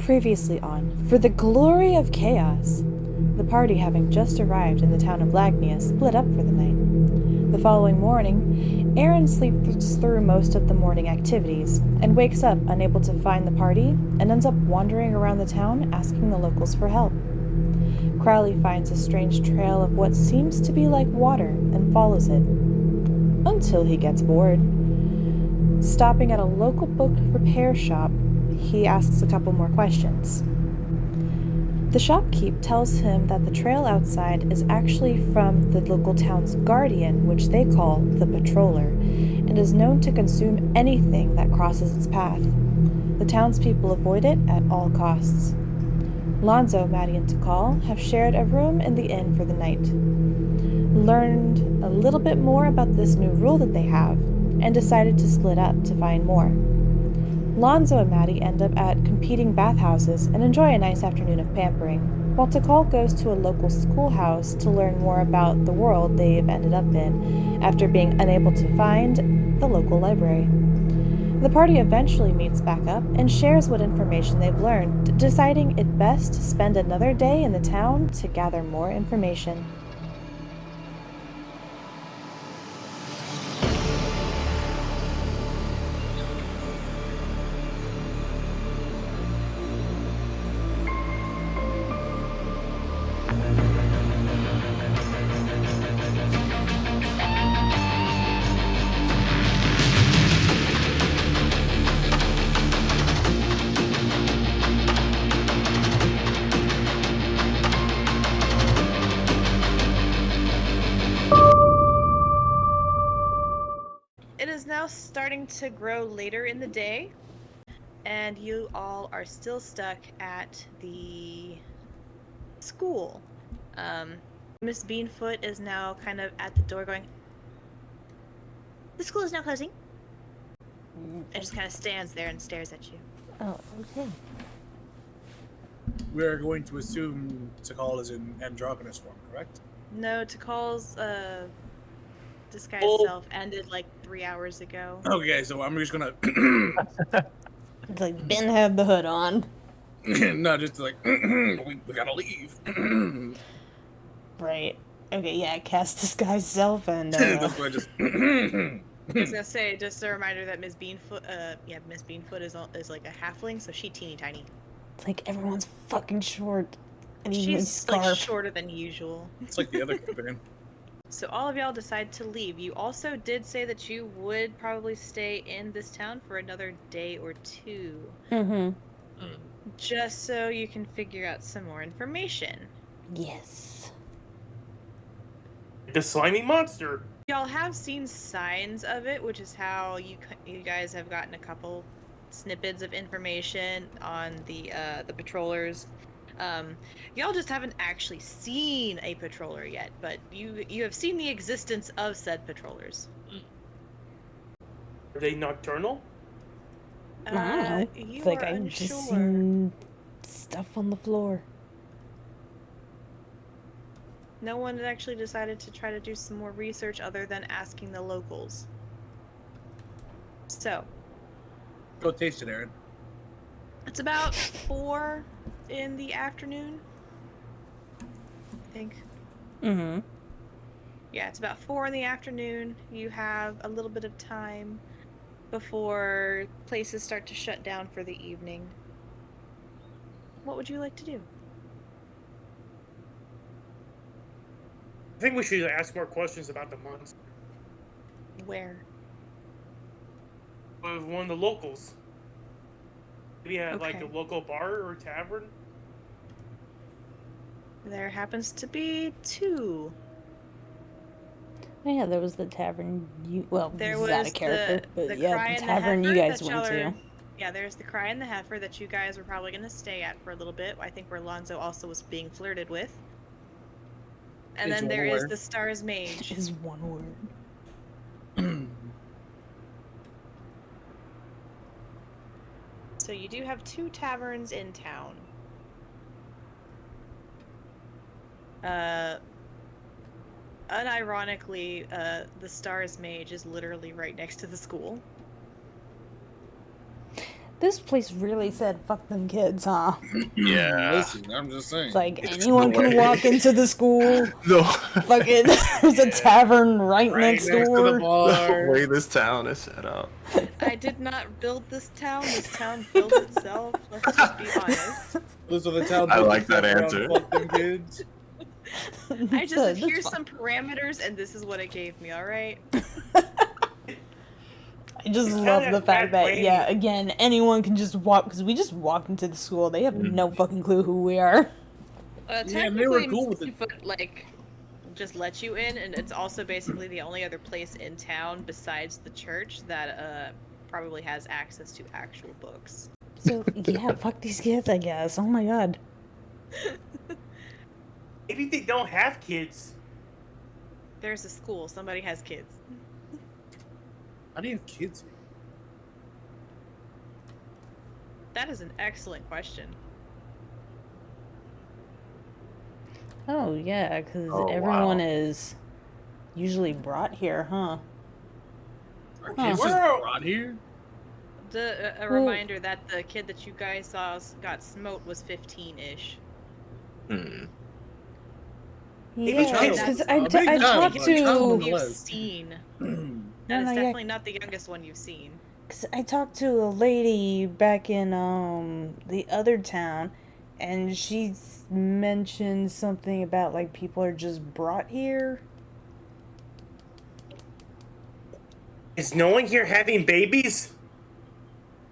Previously on For the Glory of Chaos. The party, having just arrived in the town of Lagnia, split up for the night. The following morning, Aaron sleeps through most of the morning activities and wakes up unable to find the party and ends up wandering around the town asking the locals for help. Crowley finds a strange trail of what seems to be like water and follows it. Until he gets bored. Stopping at a local book repair shop, he asks a couple more questions. The shopkeep tells him that the trail outside is actually from the local town's guardian, which they call the Patroller, and is known to consume anything that crosses its path. The townspeople avoid it at all costs. Lonzo, Maddie, and Takal have shared a room in the inn for the night. Learned a little bit more about this new rule that they have, and decided to split up to find more. Lonzo and Maddie end up at competing bathhouses and enjoy a nice afternoon of pampering, while Takal goes to a local schoolhouse to learn more about the world they've ended up in after being unable to find the local library. The party eventually meets back up and shares what information they've learned, deciding it best to spend another day in the town to gather more information. It is now starting to grow later in the day, and you all are still stuck at the school. Miss Beanfoot is now kind of at the door going, "The school is now closing." It just kind of stands there and stares at you. Oh, okay. We're going to assume Takal is in androgynous form, correct? No, Takal's disguised self ended like 3 hours ago. Okay, so I'm just gonna It's like Ben had the hood on. no, just like we gotta leave. Right. Okay, yeah, cast disguise self and That's why I just I was gonna say, just a reminder that Miss Beanfoot, Miss Beanfoot is like a halfling, so she's teeny tiny. it's like everyone's fucking short. And She's like shorter than usual. It's like the other campaign. So all of y'all decide to leave. You also did say that you would probably stay in this town for another day or two. Mm-hmm. Just so you can figure out some more information. Yes. The slimy monster. Y'all have seen signs of it, which is how you guys have gotten a couple snippets of information on the patrollers. Y'all just haven't actually seen a patroller yet, but you have seen the existence of said patrollers. Are they nocturnal? I don't know. It's like I've just seen stuff on the floor. No one had actually decided to try to do some more research other than asking the locals. So. Go taste it, Aaron. It's about 4 in the afternoon, I think. Mm-hmm. Yeah, it's about 4 in the afternoon. You have a little bit of time before places start to shut down for the evening. What would you like to do? I think we should ask more questions about the monster. Where? With one of the locals. Maybe at like a Okay. local bar or tavern. There happens to be 2. Oh, yeah, there was the tavern. There was that was a character? the But yeah, Cry the and the tavern you Heifer guys that went y'all to. are- Yeah, there's the Cry and the Heifer that you guys were probably going to stay at for a little bit. I think where Lonzo also was being flirted with. And then there is the Stars Mage. Is one word. So you do have 2 taverns in town. Unironically, the Stars Mage is literally right next to the school. This place really said fuck them kids, huh? Yeah. Listen, I'm just saying. It's like It's anyone no can way. walk into the school. No. Fucking, there's a tavern right next to the door. bar. The way this town is set up. I did not build this town. This town built itself. Let's just be honest. Those are the town. I like that answer. Fuck them kids. I just said, That's here's fine. some parameters, and this is what it gave me. All right. I just It's love kinda the fact that that, way. yeah, again, anyone can just walk, because we just walked into the school. They have no fucking clue who we are. Yeah, and Technically, they were cool with it. Misty-Foot, like, just let you in, and it's also basically the only other place in town besides the church that probably has access to actual books. So, yeah, fuck these kids, I guess. Oh my god. Maybe they don't have kids. There's a school. Somebody has kids. How do you have kids here? That is an excellent question. Oh, yeah, because Oh, everyone wow. is usually brought here, huh? Are kids just Where- brought here? A Well- reminder that the kid that you guys saw got smote was 15-ish. Hmm. Maybe Yeah, child. because A big I child, talked but a child to... You've nonetheless. seen. No, That is no, yeah. definitely not the youngest one you've seen. Cause I talked to a lady back in the other town, and she mentioned something about like people are just brought here. Is no one here having babies?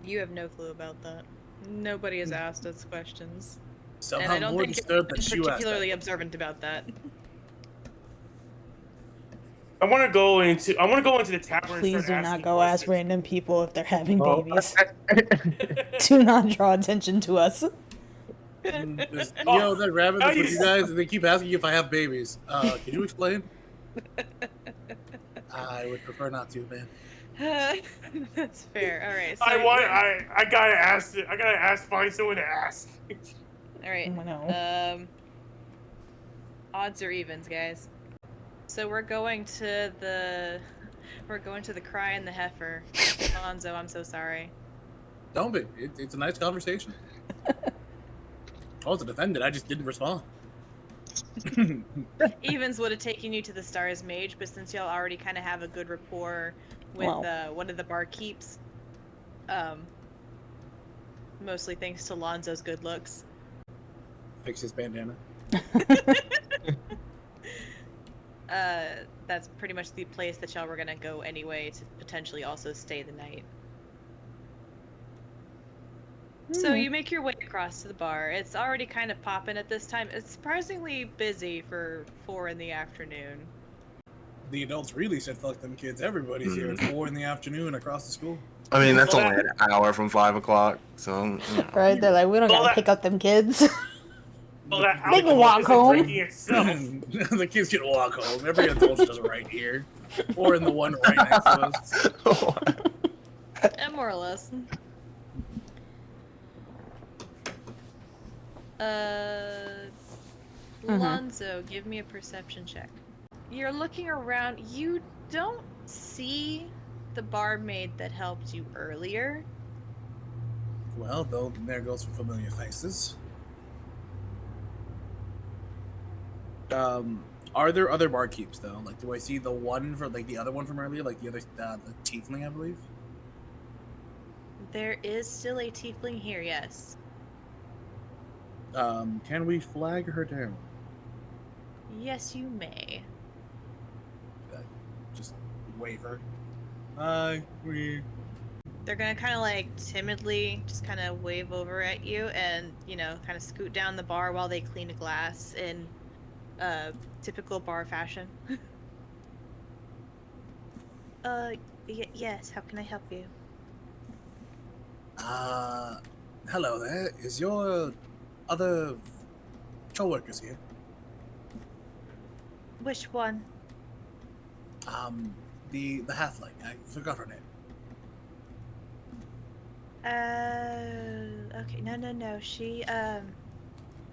You have no clue about that. Nobody has asked us questions. And Somehow I don't more think disturbed you're that you asked particularly that. observant about that. I want to go into the tavern. Please and do start not asking go ask questions. random people if they're having Oh. babies. Do not draw attention to us. Yo, that rabbit that's with you guys, and they keep asking you if I have babies. Can you explain? I would prefer not to, man. That's fair. All right. So I gotta ask it. I gotta find someone to ask. All right. Oh, no. Odds or evens, guys. So we're going to the Cry and the Heifer. Alonzo, I'm so sorry. Don't be. It's a nice conversation. I wasn't offended. I just didn't respond. Evens would have taken you to the Stars Mage, but since y'all already kind of have a good rapport with Wow. one of the barkeeps, mostly thanks to Lonzo's good looks, Fix his bandana. that's pretty much the place that y'all were gonna go anyway to potentially also stay the night. So you make your way across to the bar. It's already kind of poppin' at this time. It's surprisingly busy for 4 in the afternoon. The adults really said fuck them kids. Everybody's here at 4 in the afternoon across the school. I mean, that's only an hour from 5 o'clock, so you know. Right? They're like, we don't Well, gotta that- pick up them kids. Well, that They can alcohol walk isn't home. drinking itself. The kids can walk home. Every adult's just right here. Or in the one right next to us. And more or less. Lonzo, give me a perception check. You're looking around. You don't see the barmaid that helped you earlier. Well, though, there goes some familiar faces. Are there other barkeeps though? Like, do I see the one from like the other one from earlier, like the other the tiefling, I believe? There is still a tiefling here, yes. Can we flag her down? Yes, you may. Just wave her. Hi, we. They're gonna kind of like timidly just kind of wave over at you and, you know, kind of scoot down the bar while they clean a glass in typical bar fashion. Yes, how can I help you? Hello there. Is your other co-workers here? Which one? The halfling. I forgot her name. Okay, no.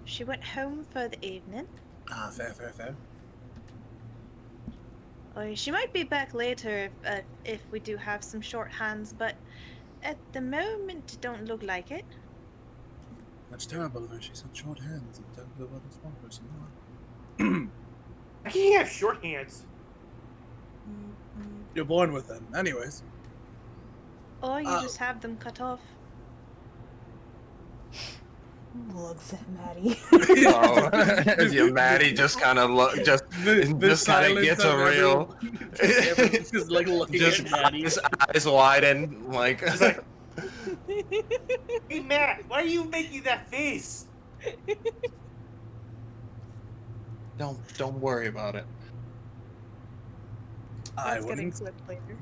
She went home for the evening. Fair. Oh, she might be back later if we do have some short hands, but At the moment, don't look like it. That's terrible of her. She's had short hands and terrible about the small person. I can't have short hands. You're born with them. Anyways. Or you just have them cut off. Looks at Maddie. Oh, yeah, Maddie just kind of just kind of gets a real. Everyone's just like looking at Maddie. His eyes widen, like. It's like, hey Matt, why are you making that face? Don't worry about it. I That's getting wouldn't. clipped later.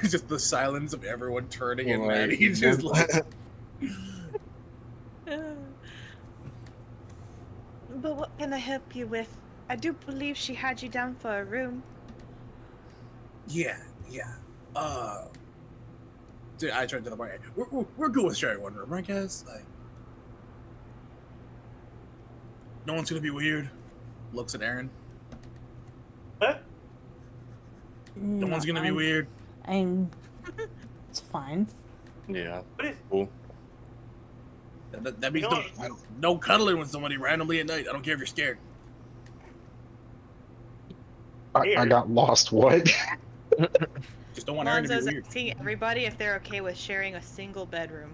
Just the silence of everyone turning and Like, Maddie just like. But what can I help you with? I do believe she had you down for a room. Yeah. Dude, I turned to the bar. We're good with sharing one room, right, guys? Like, no one's gonna be weird. Looks at Aaron. What? No one's gonna be weird. It's fine. Yeah. What is? Cool. That means no cuddling with somebody randomly at night. I don't care if you're scared. I got lost. What? Just don't want Aaron to be Lonzo's weird. asking everybody if they're okay with sharing a single bedroom.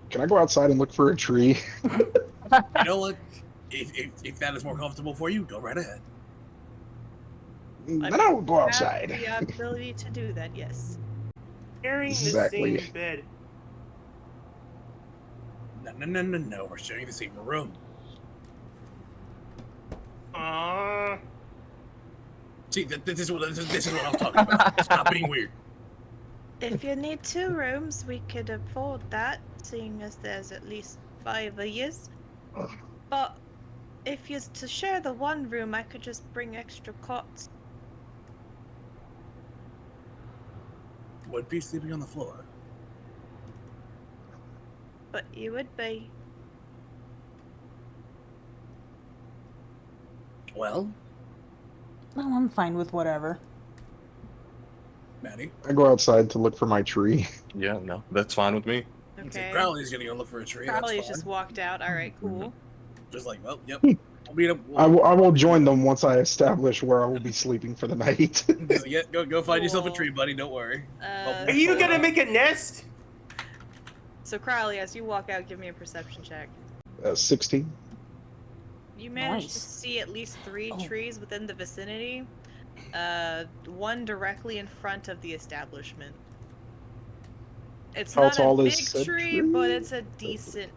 Can I go outside and look for a tree? You know what? If that is more comfortable for you, go right ahead. Then I will go Have outside. the ability to do that, yes. Sharing Exactly. the same bed. No. We're sharing the same room. See, this is what I'm talking about. Stop being weird. If you need 2 rooms, we could afford that, seeing as there's at least 5 of yous. But if you're to share the 1 room, I could just bring extra cots. Would be sleeping on the floor. But you would be. Well, No, I'm fine with whatever. Maddie. I go outside to look for my tree. Yeah, no, that's fine with me. Okay. Crowley's gonna go look for a tree. Crowley's That's fine. just walked out. Alright, cool. Just like, well, yep. We'll meet up. I will join them once I establish where I will be sleeping for the night. Yeah, go find yourself a Cool. tree, buddy. Don't worry. Are you gonna make a nest? So Crowley, as you walk out, give me a perception check. 16. You managed to Nice. see at least 3 Oh. trees within the vicinity. 1 directly in front of the establishment. It's How not a tall big is said tree, tree? but it's a decent.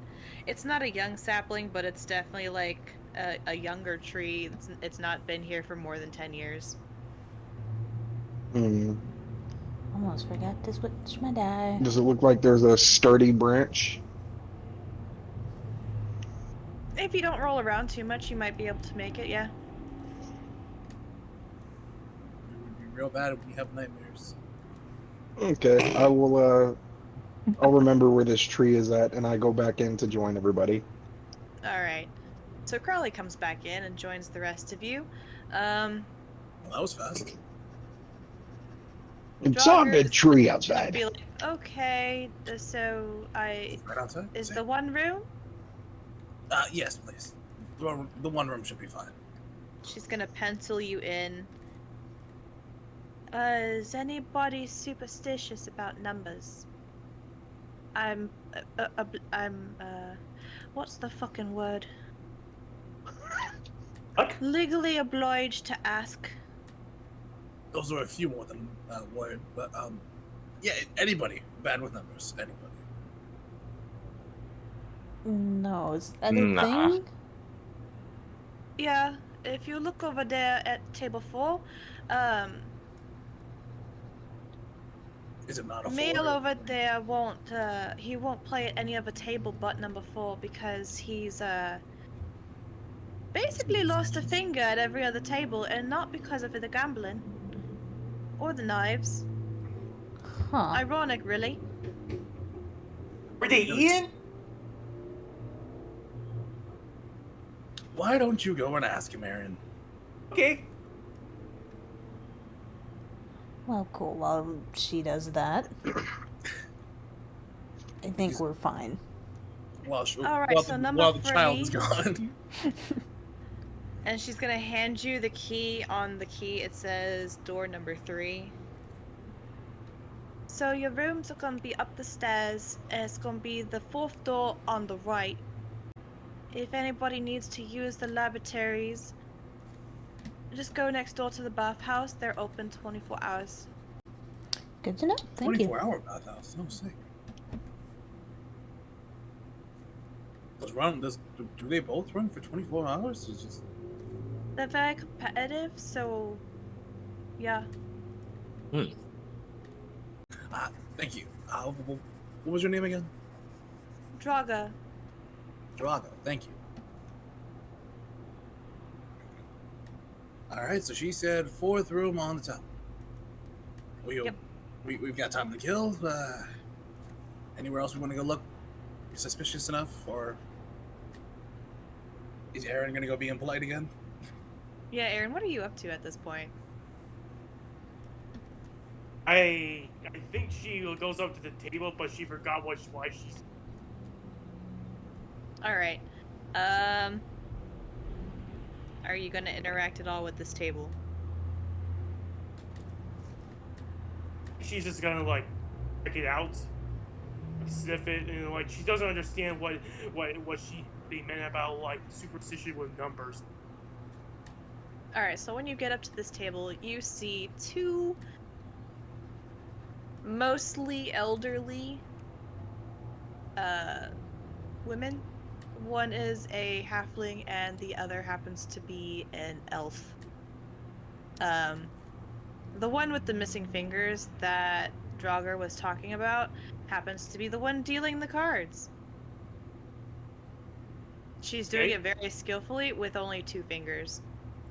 It's not a young sapling, but it's definitely like a younger tree. It's not been here for more than 10 years. Almost forgot to switch my die. Does it look like there's a sturdy branch? If you don't roll around too much, you might be able to make it. Yeah. It would be real bad if we have nightmares. Okay, I will. I'll remember where this tree is at, and I go back in to join everybody. All right. So Crowley comes back in and joins the rest of you. Well, that was fast. It's on the Jogger tree is gonna outside. be like, okay, so Right outside. is Same. the 1 room? Yes, please. The 1 room should be fine. She's gonna pencil you in. Is anybody superstitious about numbers? I'm what's the fucking word? What? Legally obliged to ask. Those are a few more than word, but yeah, anybody bad with numbers, anybody. No, is that a Nah. thing? Yeah, if you look over there at table 4, Is it not a Male 4? over there won't he won't play at any other table but number 4 because he's basically lost a finger at every other table, and not because of the gambling or the knives. Huh. Ironic, really. Were they Ian? Why don't you go and ask him, Aaron? Okay. Well, cool. While she does that, I think we're fine. While Alright, so number the child is 3. gone. And she's gonna hand you the key. On the key it says door number 3. So your rooms are gonna be up the stairs, and it's gonna be the 4th door on the right. If anybody needs to use the lavatories, just go next door to the bathhouse. They're open 24 hours. Good to know. Thank you. 24-hour bathhouse. No sick. Do they both run for 24 hours? It's just... They're very competitive, so yeah. Thank you. What was your name again? Draga. Drago. Thank you. All right. So she said 4th room on the top. Yep. We've got time to kill. Anywhere else we want to go look suspicious enough, or is Aaron gonna go being polite again? Yeah, Aaron, what are you up to at this point? I think she goes up to the table, but she forgot why she's. Alright. Are you gonna interact at all with this table? She's just gonna like check it out, sniff it, and like she doesn't understand what they meant about like superstition with numbers. Alright, so when you get up to this table, you see 2 mostly elderly women. One is a halfling and the other happens to be an elf. The one with the missing fingers that Draugr was talking about happens to be the one dealing the cards. She's doing it very skillfully with only 2 fingers.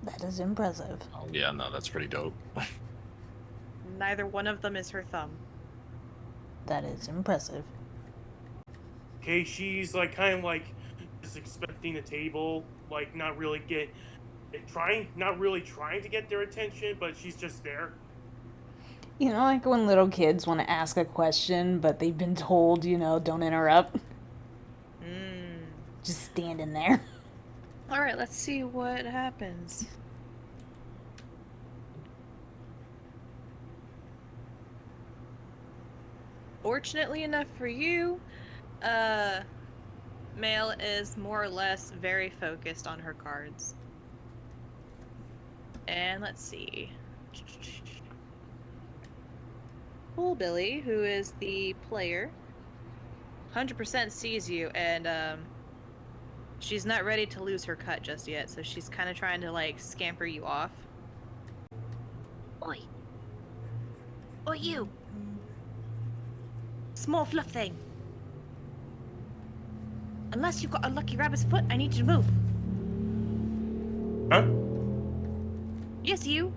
That is impressive. Oh, yeah, no, that's pretty dope. Neither one of them is her thumb. That is impressive. Okay, she's like kind of like just expecting the table, like not really trying to get their attention, but she's just there. You know, like when little kids want to ask a question, but they've been told, don't interrupt. Just standing there. Alright, let's see what happens. Fortunately enough for you, Male is more or less very focused on her cards. And let's see. Cool Billy, who is the player, 100% sees you, and she's not ready to lose her cut just yet, so she's kind of trying to like scamper you off. Oi! Oi, you! Small fluff thing! Unless you've got a lucky rabbit's foot, I need you to move. Huh? Yes, you!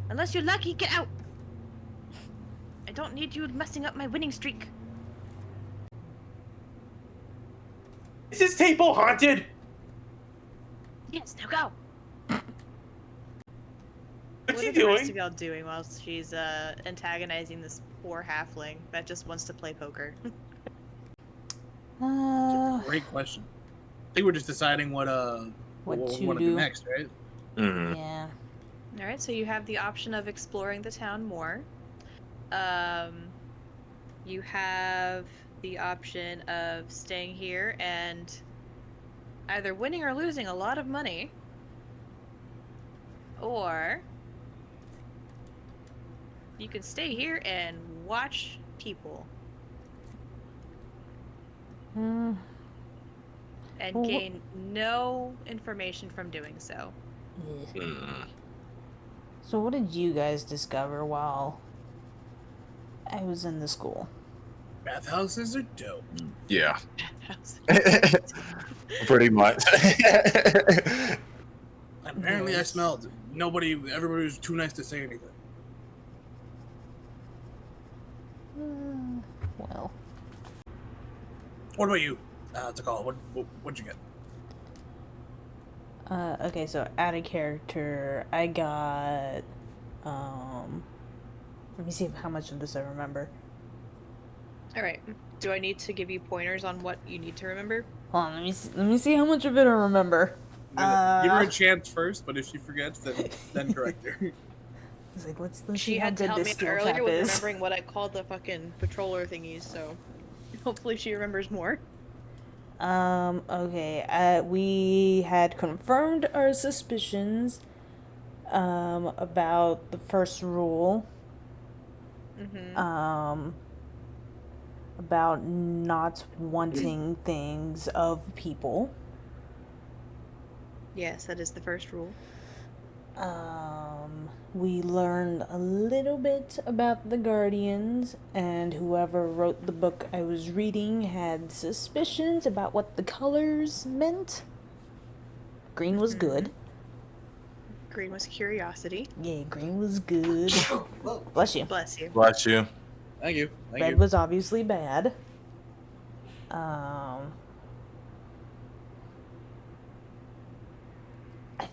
Unless you're lucky, get out! I don't need you messing up my winning streak. Is this table haunted? Yes, now go! What's he What are the rest doing? of y'all doing while she's antagonizing this poor halfling that just wants to play poker? Great question. I think we're just deciding what we want to do next, right? Mm-hmm. Yeah. Alright, so you have the option of exploring the town more. You have the option of staying here and either winning or losing a lot of money. Or you can stay here and watch people. And gain no information from doing so. So what did you guys discover while I was in the school? Bathhouses are dope. Yeah. Pretty much. Apparently I smelled everybody was too nice to say anything. Well. What about you, Takala? What'd you get? Okay, so out of character, I got, Let me see how much of this I remember. All right. Do I need to give you pointers on what you need to remember? Hold on, let me see how much of it I remember. Give her a chance first, but if she forgets, then correct her. It's like, let's She see how had to good help this me steel earlier cap with is. remembering what I called the fucking patroller thingies, so hopefully she remembers more. Okay. We had confirmed our suspicions about the first rule. Mm-hmm. About not wanting things of people. Yes, that is the first rule. We learned a little bit about the Guardians, and whoever wrote the book I was reading had suspicions about what the colors meant. Green was good. Green was curiosity. Yeah, green was good. Bless you. Bless you. Bless you. Thank you. Thank Red you. was obviously bad. I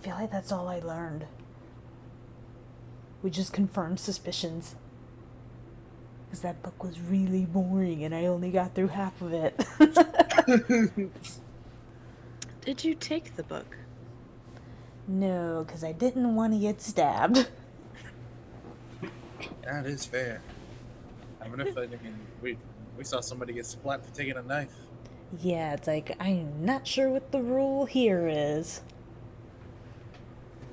feel like that's all I learned. We just confirmed suspicions. Because that book was really boring and I only got through half of it. Did you take the book? No, because I didn't want to get stabbed. That is fair. I mean, we saw somebody get splat for taking a knife. Yeah, it's like, I'm not sure what the rule here is.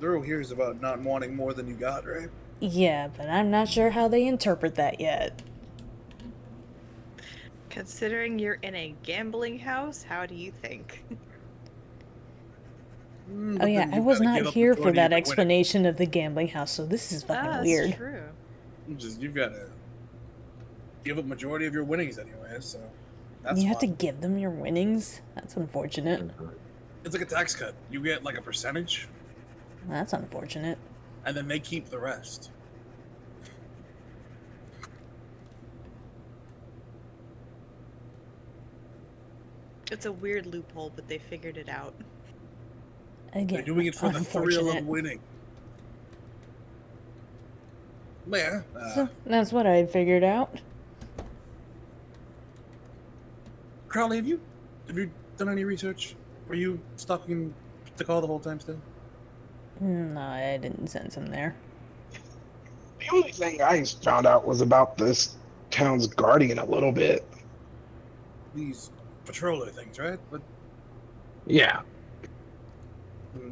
The rule here is about not wanting more than you got, right? Yeah, but I'm not sure how they interpret that yet. Considering you're in a gambling house, how do you think? Oh yeah, I was not here for that explanation of the gambling house, so this is fucking weird. That's true. You've got to give up majority of your winnings anyway, so that's You have to fine. give them your winnings? That's unfortunate. It's like a tax cut. You get like a percentage, That's unfortunate. and then they keep the rest. It's a weird loophole, but they figured it out. Again, They're doing it for the thrill of winning. Yeah. So, that's what I had figured out. Crowley, have you done any research? Were you stalking the call the whole time still? No, I didn't sense him there. The only thing I found out was about this town's guardian a little bit. These patroller things, right? But Yeah.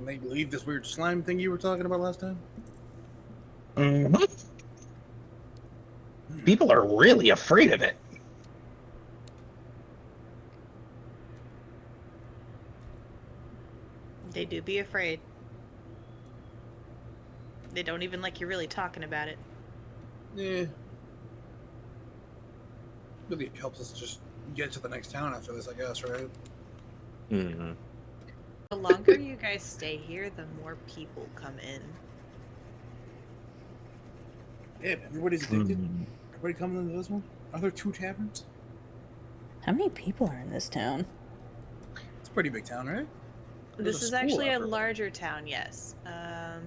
they believe this weird slime thing you were talking about last time? hmm People are really afraid of it. They do be afraid. They don't even like you really talking about it. Yeah. Really helps us just get to the next town after this, I guess, right? Mm-hmm. The longer you guys stay here, the more people come in. Yeah, everybody's addicted. Everybody coming into this one? Are there 2 taverns? How many people are in this town? It's a pretty big town, right? There's This a is school actually a after all. larger town, yes. Yeah,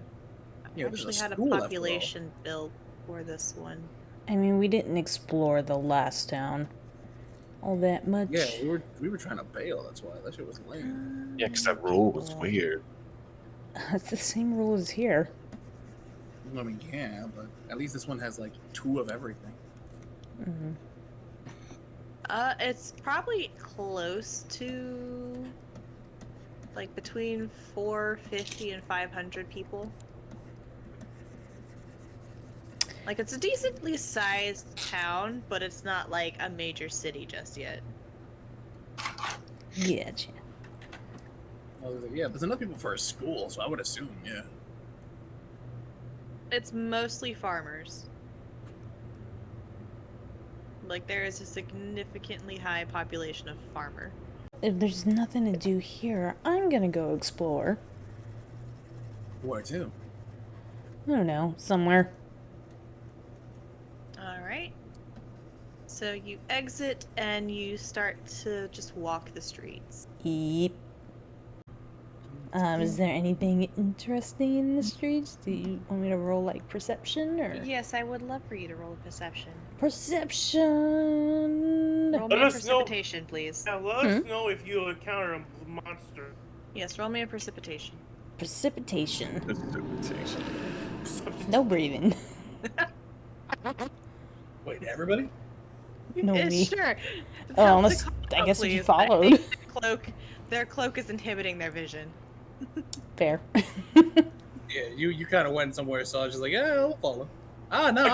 there's actually a had a school after all. population built for this one. I mean, we didn't explore the last town all that much. Yeah, we were trying to bail, that's why. That shit was lame. Yeah, because that rule was weird. It's the same rule as here. I mean, yeah, but at least this one has like 2 of everything. Mm-hmm. It's probably close to like between 450 and 500 people. Like, it's a decently sized town, but it's not like a major city just yet. Yeah, I was like, yeah, there's enough people for a school, so I would assume, yeah. It's mostly farmers. Like, there is a significantly high population of farmer. If there's nothing to do here, I'm gonna go explore. Where to? I don't know, somewhere. Alright. So you exit and you start to just walk the streets. Yep. Is there anything interesting in the streets? Do you want me to roll like perception or Yes, I would love for you to roll a perception. perception? Roll me Let a us know. precipitation, please. Now let us know if you encounter a monster. Yes, roll me a precipitation. Precipitation. Precipitation. No breathing. Wait, everybody? No me. Sure. Oh, Help unless to I guess if you please. I followed. think their cloak is inhibiting their vision. Fair. Yeah, you kind of went somewhere, so I was just like, yeah, I'll follow. Ah, no,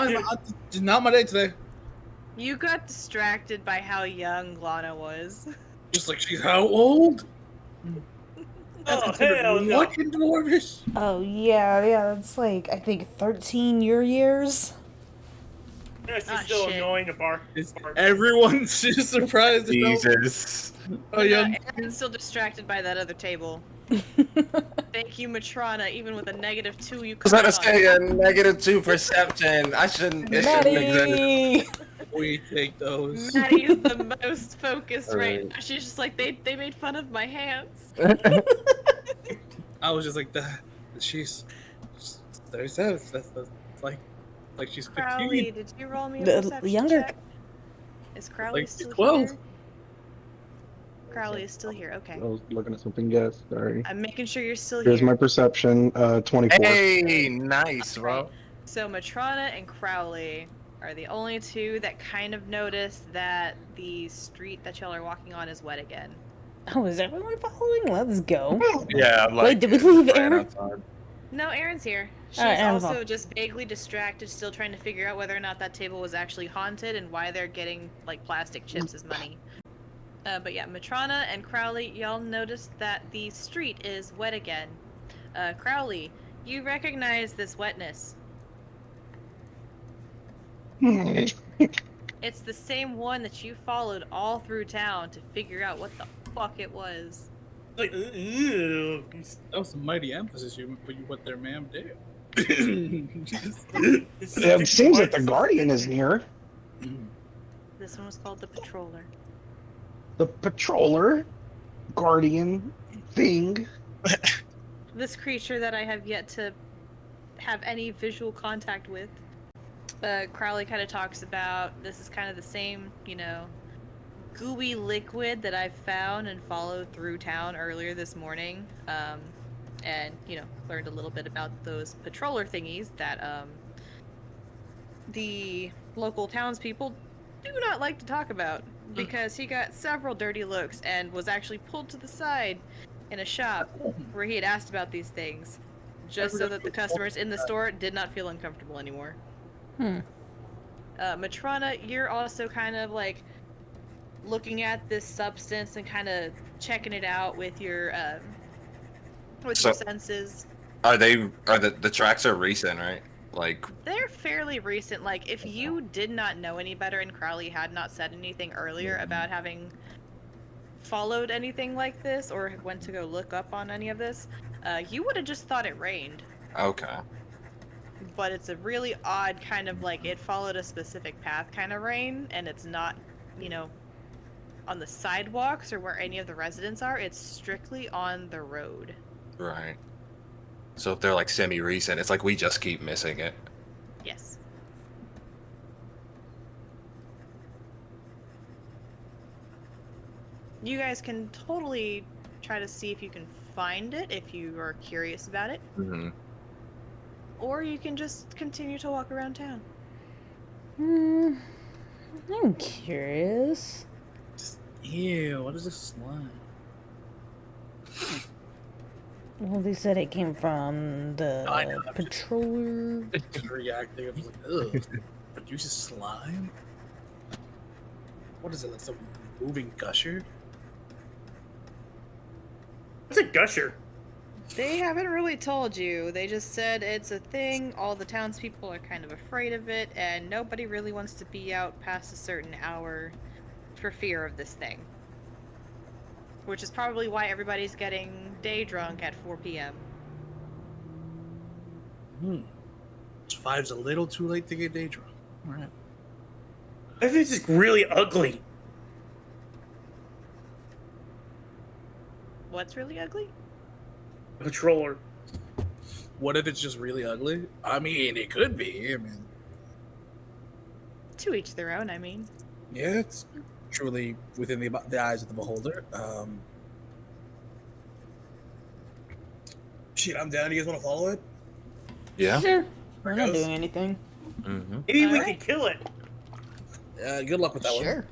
it's not my day today. You got distracted by how young Lana was. Just like, she's how old? That's Oh, considered hell no. what in Dwarvish? Oh yeah, that's like I think 13 your years. Yeah, she's Ah, still shit. annoying to bark. Everyone's just surprised. to know- Jesus. Oh, yeah. Aaron's still distracted by that other table. Thank you, Matrona. Even with a -2, you Was that caught to say a -2 perception? I shouldn't. It shouldn't exist. Maddie! We take those. Maddie is the most focused right Alright. now. She's just like, they made fun of my hands. I was just like, she's 37. That's like she's 15. Crowley, did you roll me a The perception younger- check? Is Crowley Like, she's still 12. here? Crowley is still here. Okay. I was looking at something. Yes, sorry. I'm making sure you're still Here's here. my perception. 24. Hey, nice, bro. Right. So Matrona and Crowley are the only two that kind of notice that the street that y'all are walking on is wet again. Oh, is everyone following? Let's go. Yeah, like. Wait, did we leave right Aaron? outside. No, Erin's here. She's Erin's also on. just vaguely distracted, still trying to figure out whether or not that table was actually haunted and why they're getting like plastic chips as money. But yeah, Matrona and Crowley, y'all noticed that the street is wet again. Crowley, you recognize this wetness. It's the same one that you followed all through town to figure out what the fuck it was. Like, ew. That was some mighty emphasis you put there, ma'am. Damn. It seems that the Guardian is near. This one was called the Patroller. The Patroller, Guardian, thing. This creature that I have yet to have any visual contact with. Crowley kind of talks about this is kind of the same, gooey liquid that I found and followed through town earlier this morning. And, learned a little bit about those patroller thingies that the local townspeople do not like to talk about because he got several dirty looks and was actually pulled to the side in a shop where he had asked about these things just so that the customers in the store did not feel uncomfortable anymore. Matrona, you're also kind of like looking at this substance and kind of checking it out with your your senses. The tracks are recent, right? Like, They're fairly recent. Like, if you did not know any better and Crowley had not said anything earlier about having followed anything like this or went to go look up on any of this, you would have just thought it rained. okay. But it's a really odd kind of like it followed a specific path kind of rain, and it's not, on the sidewalks or where any of the residents are. It's strictly on the road. Right. So if they're like semi-recent, it's like we just keep missing it. Yes. You guys can totally try to see if you can find it if you are curious about it. Mm-hmm. Or you can just continue to walk around town. I'm curious. Ew, what is this slime? Well, they said it came from the I know. patroller. Just reacting. I was like, ugh. Produces slime? What is it, like some moving gusher? What's a gusher? They haven't really told you. They just said it's a thing, all the townspeople are kind of afraid of it, and nobody really wants to be out past a certain hour for fear of this thing. Which is probably why everybody's getting day drunk at 4 p.m. 5's a little too late to get day drunk. Alright. I think it's just really ugly. What's really ugly? Patroller. What if it's just really ugly? I mean, it could be. I mean, To each their own, I mean. yeah, it's truly within the eyes of the beholder. Shit, I'm down. You guys want to follow it? Yeah. Sure. We're not goes. doing anything. Mm-hmm. Maybe we Alright. can kill it. Good luck with that Sure.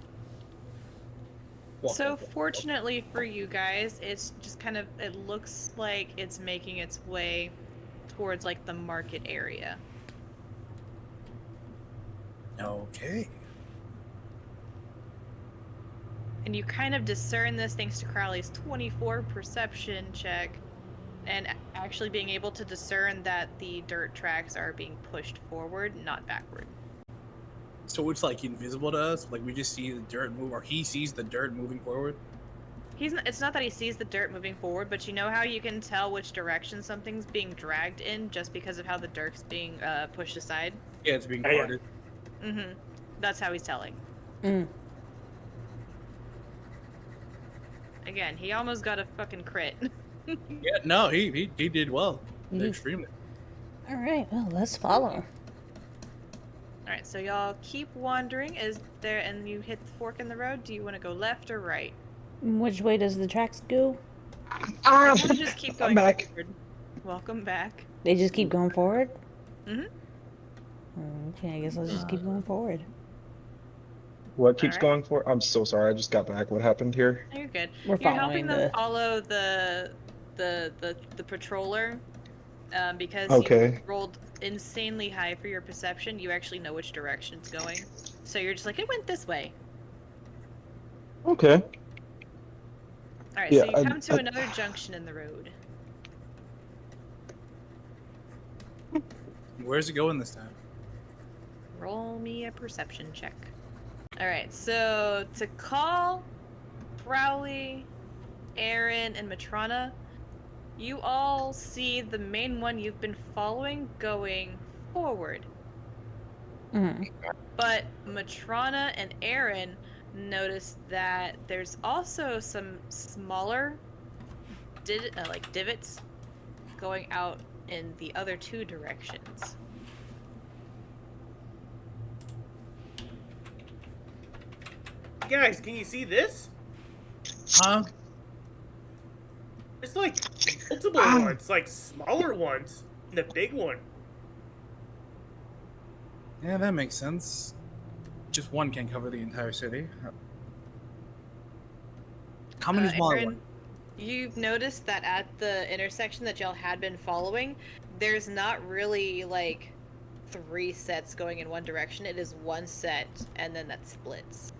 one. So fortunately for you guys, it's just kind of, it looks like it's making its way towards like the market area. Okay. And you kind of discern this thanks to Crowley's 24 perception check and actually being able to discern that the dirt tracks are being pushed forward, not backward. So it's like invisible to us. Like we just see the dirt move, or he sees the dirt moving forward. It's not that he sees the dirt moving forward, but you know how you can tell which direction something's being dragged in just because of how the dirt's being pushed aside? Yeah, it's being Yeah, yeah. parted. Mm-hmm. That's how he's telling. Mm. Again, he almost got a fucking crit. Yeah, no, he did well. Mhm. Extremely. All right. Well, let's follow. Alright, so y'all keep wandering. And you hit the fork in the road? Do you want to go left or right? Which way does the tracks go? I want to just keep I'm going back. forward. Welcome back. They just keep going forward? Mhm. Okay, I guess let's just keep going forward. What keeps Alright. going for? I'm so sorry. I just got back. What happened here? No, you're good. We're You're helping following them the... follow the patroller. Because Okay. you rolled insanely high for your perception, you actually know which direction it's going. So you're just like, it went this way. Okay. Alright, Yeah, so you come to another junction in the road. Where's it going this time? Roll me a perception check. Alright, so to call Crowley, Aaron, and Matrona, you all see the main one you've been following going forward. Mhm. But Matrona and Aaron notice that there's also some smaller divots going out in the other two directions. Guys, can you see this? Huh? It's like multiple ones, like smaller ones, and a big one. Yeah, that makes sense. Just one can cover the entire city. How many smaller Aaron, ones? you've noticed that at the intersection that y'all had been following, there's not really like 3 sets going in one direction. It is one set, and then that splits.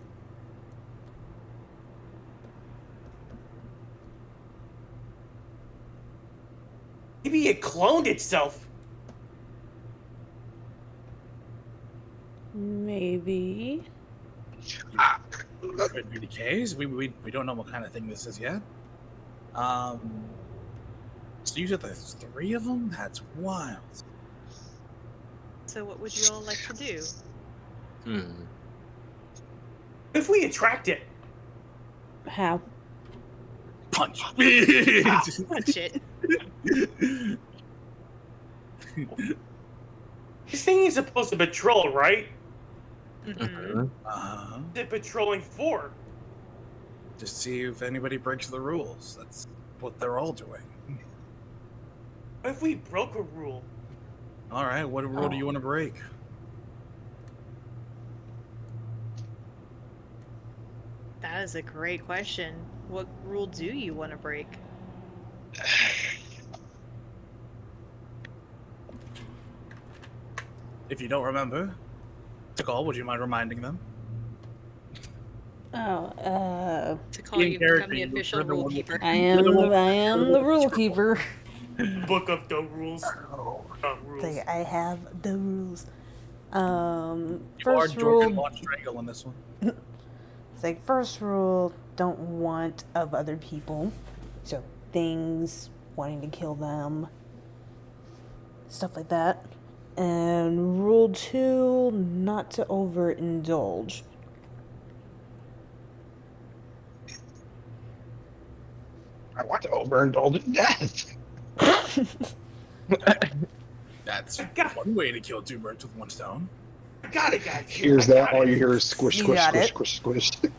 Maybe it cloned itself. Maybe. Could be the case. We don't know what kind of thing this is yet. So you said there's 3 of them? That's wild. So what would you all like to do? If we attract it, How? Punch. Punch it. this thing is supposed to patrol, right? Mhm. What's it patrolling for? Just see if anybody breaks the rules. That's what they're all doing. What if we broke a rule? All right, what rule do you want to break? That is a great question. What rule do you want to break? If you don't remember, Tikal, would you mind reminding them? Oh, To call In you become the character, official you're the rule one with keeper. I am the rule keeper. Book of the rules. Rules. Like, I have the rules. You are First Jordan rule, Von Strangle on this one. it's like first rule, don't want of other people. So things, wanting to kill them, stuff like that. And rule 2, not to overindulge. I want to overindulge in death. That's got- one way to kill two birds with one stone. I got it, guys. Here's I that. got All it. you hear is squish, You squish, got squish, it. squish, squish.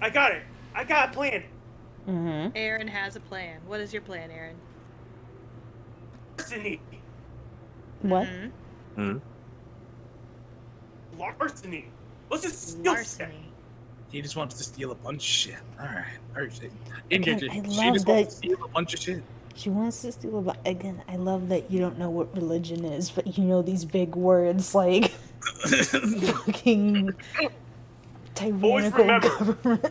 I got it. I got a plan. Mm-hmm. Aaron has a plan. What is your plan, Aaron? Larceny. What? Mhm. Larceny. Let's just steal shit. Larceny. He just wants to steal a bunch of shit. All right. Again, She I just love wants that- to steal a bunch of shit. She wants to steal a again, I love that you don't know what religion is, but you know these big words like fucking tyrannical remember. government.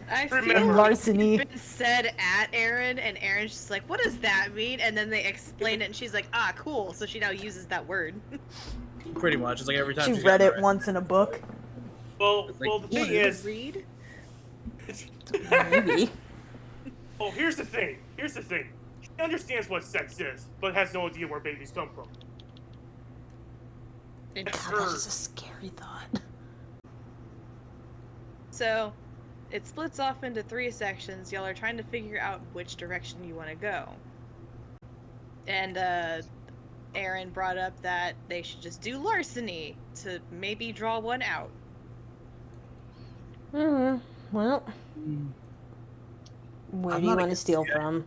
I feel Remember. like Larceny. it's been said at Aaron, and Aaron's just like, "What does that mean?" And then they explain it, and she's like, "Ah, cool." So she now uses that word. Pretty much. It's like every time She she's read gotten it once in a book. Well, It's like, well, the what thing is is, Read. Maybe. oh, here's the thing. Here's the thing. She understands what sex is, but has no idea where babies come from. That's God, that her. is a scary thought. So, it splits off into 3 sections. Y'all are trying to figure out which direction you want to go. And Aaron brought up that they should just do larceny to maybe draw one out. Well, where I'm do you not want to against steal the from?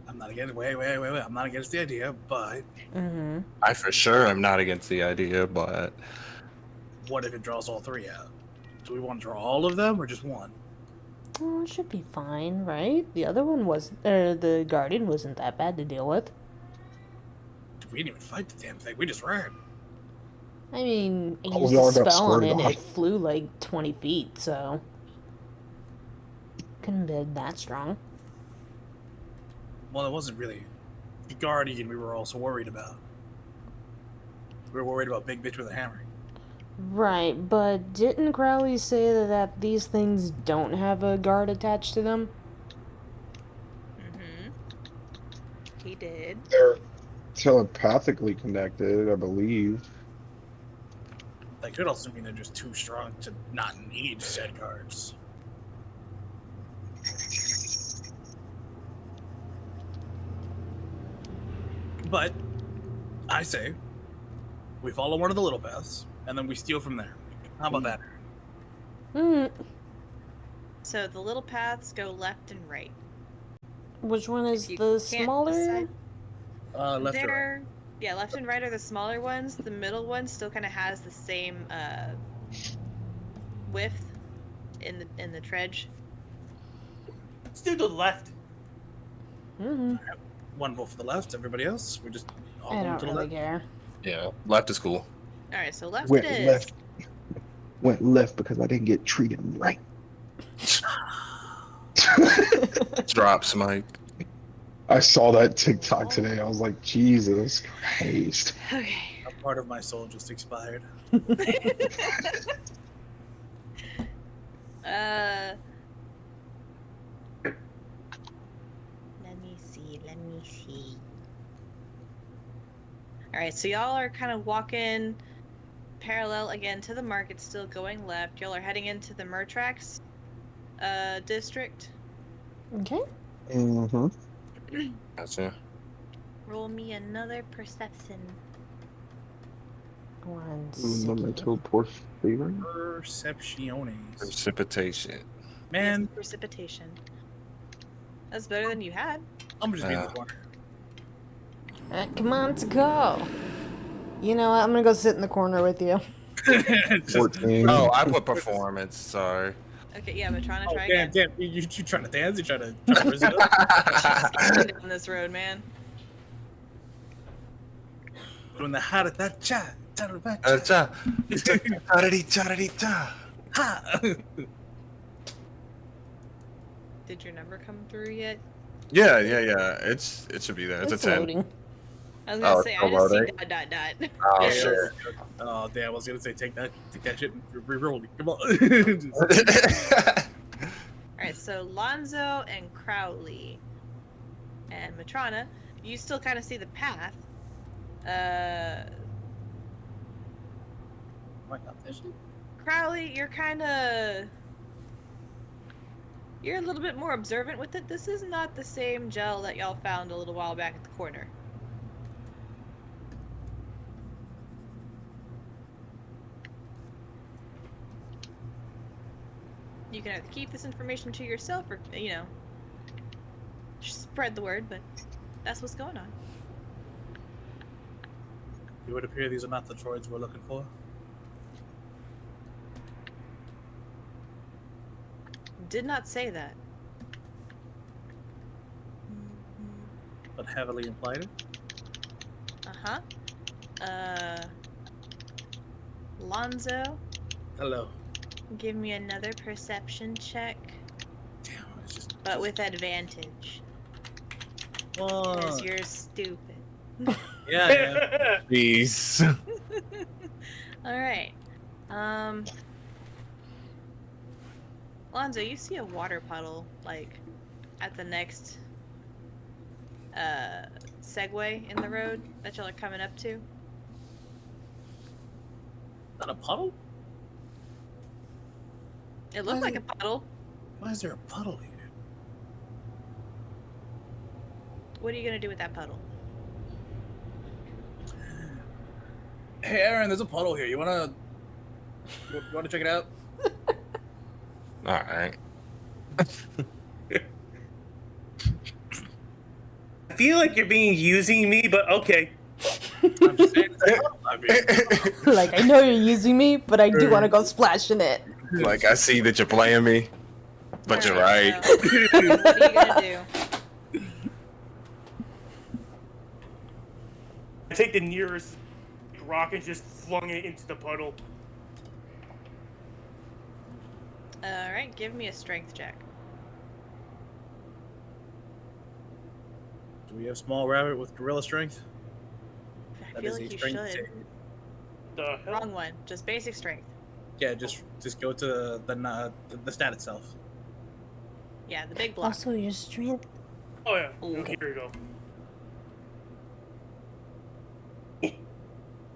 I'm not against. Wait. I'm not against the idea, but Mm-hmm. I for sure am not against the idea, but what if it draws all 3 out? Do we want to draw all of them or just one? Oh, it should be fine, right? The other one was, the guardian wasn't that bad to deal with. We didn't even fight the damn thing. We just ran. I mean, I All used y'all a got spell on squirted it and on. it flew like 20 feet, so... Couldn't be that strong. Well, it wasn't really the guardian we were also worried about. We were worried about Big Bitch with a hammer. Right, but didn't Crowley say that these things don't have a guard attached to them? Mm-hmm. He did. They're telepathically connected, I believe. That could also mean they're just too strong to not need said guards. But I say we follow one of the little paths and then we steal from there. How about that? So the little paths go left and right. Which one is you the can't smaller? decide- Left or right? They're yeah, left and right are the smaller ones. The middle one still kind of has the same width in the tread. Let's do the left. Mm-hmm. One vote for the left. Everybody else, we're just all I going don't to the really left. care. yeah, left is cool. All right, so left Went it is. left. Went left because I didn't get treated right. Drops, Mike. I saw that TikTok today. I was like, Jesus Christ. Okay. A part of my soul just expired. Let me see. All right, so y'all are kind of walking parallel again to the market, still going left. Y'all are heading into the Murtrax district. Okay. Mm-hmm. Gotcha. Roll me another perception. One Memento por favor. Percepciones. Precipitation. Man, Yes, precipitation. That's better than you had. I'm just being in the corner. Come on, to go. You know what? I'm gonna go sit in the corner with you. Just- 14. Oh, I put performance. Sorry. Okay, yeah, but trying to oh, try damn, again. you trying to dance? You trying to raise it up? On this road, man. Doing the how did that chat? Cha. Cha-da-dee-cha-da-dee-cha. Ha! Did your number come through yet? Yeah. It should be there. It's a 10. loading. I was gonna Oh, say, it's I just loading? see dot. Oh Yeah. shit. Oh damn! I was gonna say take that shit and re-roll it. Come on. Alright, so Lonzo and Crowley and Matrona, you still kind of see the path. My competition? Crowley, you're kind of You're a little bit more observant with it. This is not the same gel that y'all found a little while back at the corner. You can either keep this information to yourself or, spread the word, but that's what's going on. It would appear these are not the droids we're looking for. Did not say that. But heavily implied it. Lonzo, Hello. give me another perception check, Damn, it's just. but with advantage. One. Because you're stupid. Yeah. Jeez. Alright. Lonzo, you see a water puddle, like, at the next segue in the road that y'all are coming up to. Not a puddle? It looked like a puddle. Why is there a puddle here? What are you gonna do with that puddle? Hey, Aaron, there's a puddle here. You wanna check it out? All right. I feel like you're being using me, but okay. I'm just saying. I mean, Like, I know you're using me, but I do want to go splash in it. Like, I see that you're playing me, but you're right. So, what are you gonna do? I take the nearest rock and just flung it into the puddle. Alright, give me a strength check. do we have small rabbit with gorilla strength? I feel like you should. save. The hell? Wrong one. Just basic strength. Yeah, just go to the stat itself. Yeah, the big block. Also, your strength. Oh yeah. Okay. Here we go.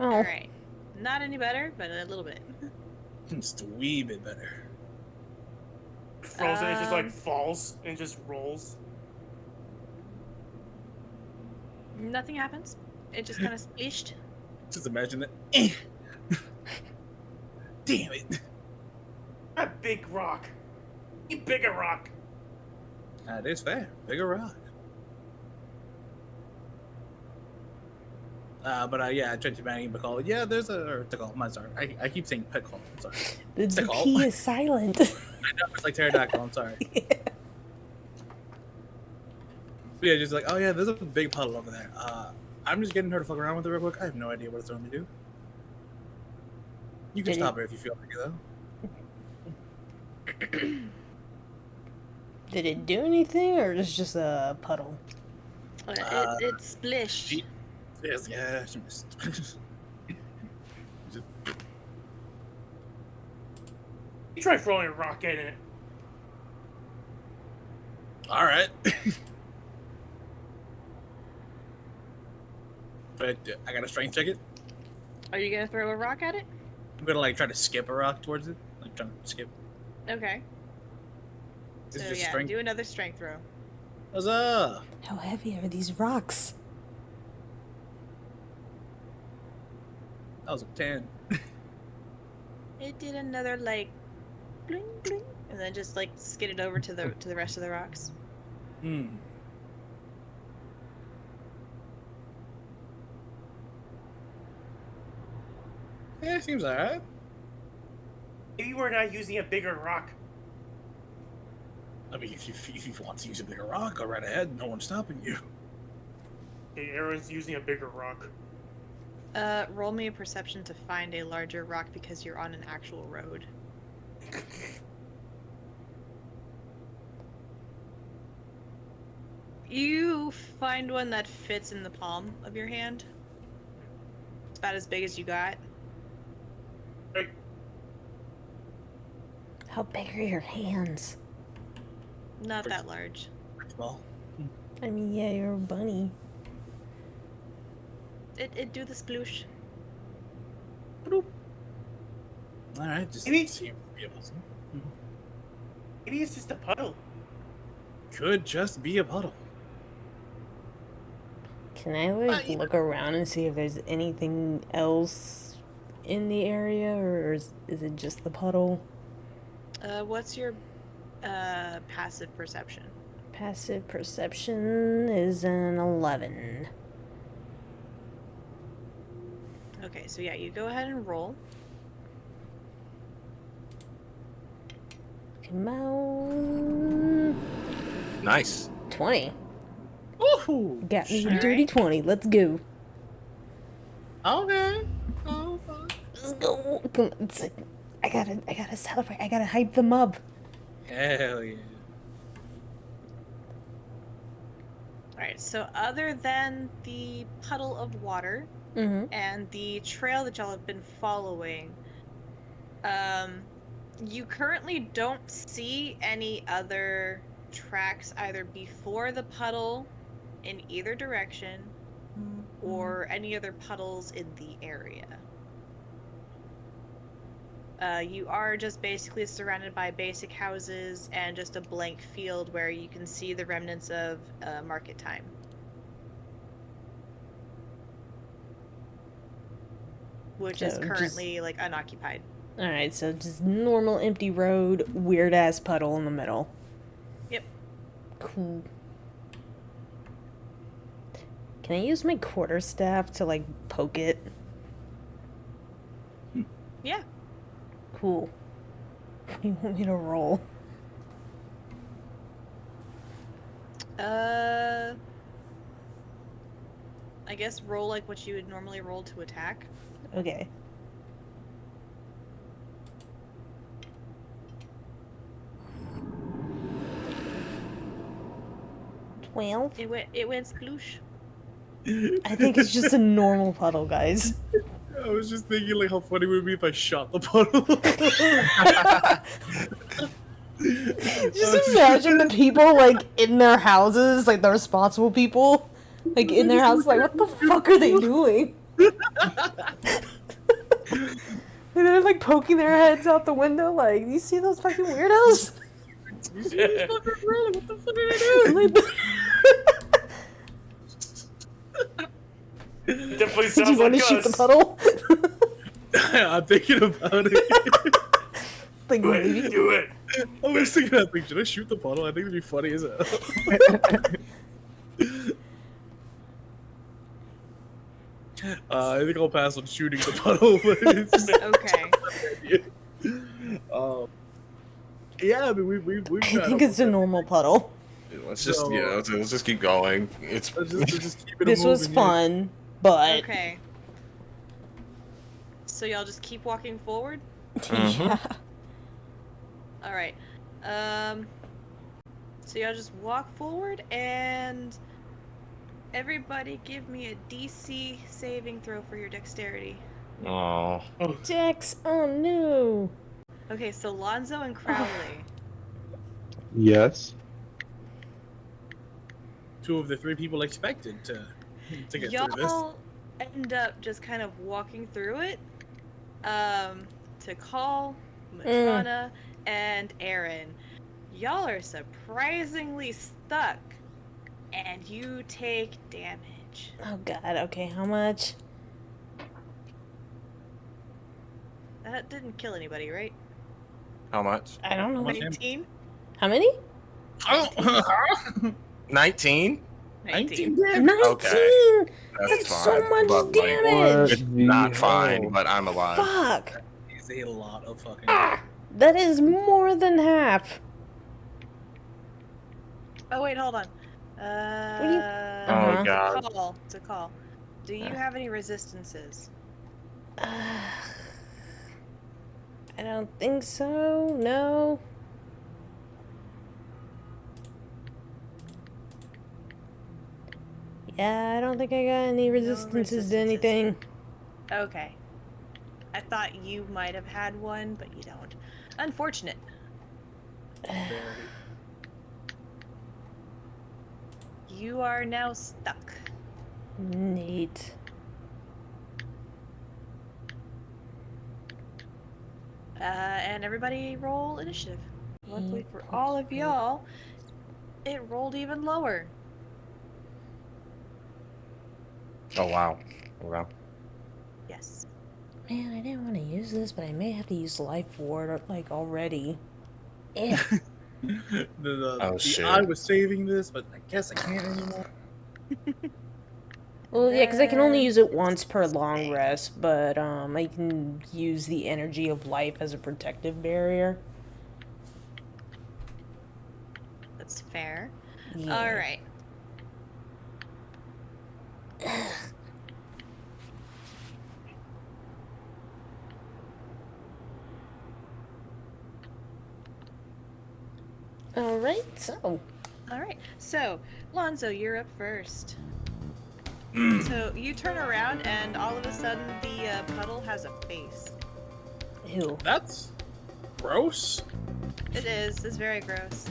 Oh. Alright. Not any better, but a little bit. Just a wee bit better. Frozen, it just like falls and just rolls. Nothing happens. It just kind of splished. Just imagine that. Damn it. A big rock. A bigger rock. That is fair. Bigger rock. Yeah, Trench Manning Pickle. Yeah, there's a Tickle. I'm sorry. I keep saying Pickle. I'm sorry. The Tickle. P is silent. I know, it's like pterodactyl. I'm sorry. But yeah, just like, oh yeah, there's a big puddle over there. I'm just getting her to fuck around with it real quick. I have no idea what it's going to do. You can Did stop her if you feel like it, though. Did it do anything, or it's just a puddle? It splished. Yes, yeah, she missed. You try throwing a rock in it. All right. But I gotta strength check it. Are you gonna throw a rock at it? I'm gonna like try to skip a rock towards it. Like trying to skip. Okay. This So is just yeah, strength. do another strength throw. Huzzah! How heavy are these rocks? That was a 10. It did another like bling bling, and then just like skidded over to the rest of the rocks. Hmm. Yeah, seems alright. Maybe we're not using a bigger rock. I mean, if you want to use a bigger rock, go right ahead. No one's stopping you. Okay, Aaron's using a bigger rock. Roll me a perception to find a larger rock because you're on an actual road. You find one that fits in the palm of your hand. It's about as big as you got. Right. How big are your hands? Not that large. Well, I mean, yeah, you're a bunny. It do the sploosh. alright, just Maybe- seem to be able to. Maybe it's just a puddle. could just be a puddle. Can I like look around and see if there's anything else in the area, or is it just the puddle? What's your passive perception? Passive perception is an 11. Okay, so yeah, you go ahead and roll. Come on. Nice. 20. Ooh. Got me a Alright. dirty 20. Let's go. Okay. Oh fuck. Let's go. Come on, I gotta celebrate. I gotta hype them up. Hell yeah. Alright, so other than the puddle of water Mm-hmm. and the trail that y'all have been following, you currently don't see any other tracks either before the puddle in either direction or any other puddles in the area. You are just basically surrounded by basic houses and just a blank field where you can see the remnants of market time. Which is So currently like unoccupied. Alright, so just normal empty road, weird ass puddle in the middle. Yep. Cool. Can I use my quarterstaff to like poke it? Yeah. Cool. What do you want me to roll? I guess roll like what you would normally roll to attack. Okay. It went sploosh. I think it's just a normal puddle, guys. I was just thinking like how funny would it be if I shot the puddle. Just imagine the people like in their houses, like the responsible people, like in their house, like what the fuck are they doing? And they're like poking their heads out the window, like, you see those fucking weirdos? You see this fucker, bro? Like, what the fuck did I do? Definitely Do sounds you want like to shoot the us. puddle? I'm thinking about it. Like Do it. maybe. Do it. I was thinking, should I shoot the puddle? I think it'd be funny as hell. I think I'll pass on shooting the puddle, but it's Okay. yeah, I mean, we've I think it's a normal puddle. Let's just let's just keep going. It's Let's just keep it This was moving, fun, but Okay. So y'all just keep walking forward? yeah. Alright. So y'all just walk forward and everybody give me a DC saving throw for your dexterity. Oh. Dex, oh no. Okay, so Lonzo and Crowley. Yes. Two of the three people expected to get through this. Y'all end up just kind of walking through it. To call Matrona and Aaron. Y'all are surprisingly stuck. And you take damage. Oh god, okay, how much? That didn't kill anybody, right? How much? I don't know. 19? How many? 19? 19. 19! Okay. That's fine. so much But, like, damage! it's not fine, but I'm alive. Fuck! It's a lot of fucking. That is more than half. Oh, wait, hold on. Oh, God. It's a call. Do you have any resistances? I don't think so. No. Yeah, I don't think I got any resistances to anything. Okay. I thought you might have had one, but you don't. Unfortunate. You are now stuck. Neat. And everybody roll initiative. Luckily for all of y'all, it rolled even lower. Oh wow. Wow. Yes. Man, I didn't want to use this, but I may have to use Life Ward, like, already. Eh. Oh, shit. I was saving this, but I guess I can't anymore. Well, yeah, because I can only Then use it once per long stay. rest, but I can use the energy of life as a protective barrier. That's fair. Yeah. All right. All right, so. All right. So, Lonzo, you're up first. So you turn around, and all of a sudden, the puddle has a face. Ew. That's gross. It is. It's very gross.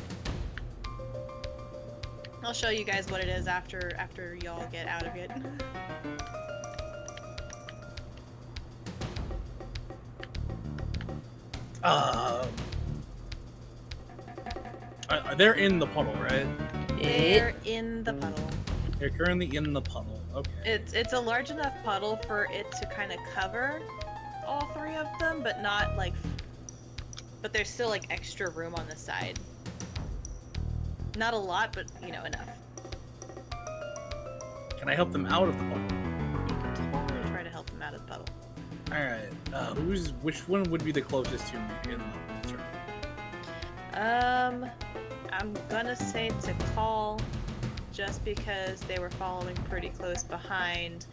I'll show you guys what it is after y'all get out of it. They're in the puddle, right? They're in the puddle. They're currently in the puddle. Okay. It's a large enough puddle for it to kind of cover all three of them, but not like. But there's still like extra room on the side. Not a lot, but you know, enough. Can I help them out of the puddle? You can totally try to help them out of the puddle. All right. Which one would be the closest to me in the turn? I'm gonna say to call, just because they were following pretty close behind.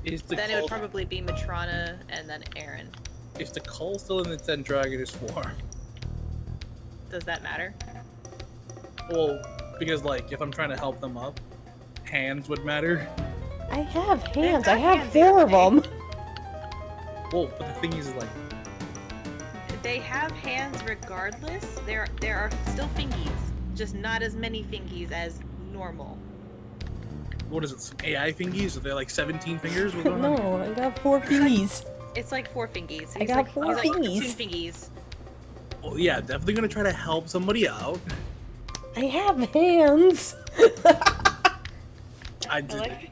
Is the Then it call, would probably be Matrona and then Aaron. is the call still in its androgynous form? Does that matter? Well, because like if I'm trying to help them up, hands would matter. I have hands. got I have hands 4 of either way. them. Well, but the thing is like, They have hands regardless. There are still fingies, just not as many fingies as normal. what is it? Some AI fingies? Are they like 17 fingers? What's going on? No, I got 4 fingies. It's like 4 fingies. I got 4 he's like fingies. cartoon fingies. Well, yeah, definitely gonna try to help somebody out. I have hands. I just, like-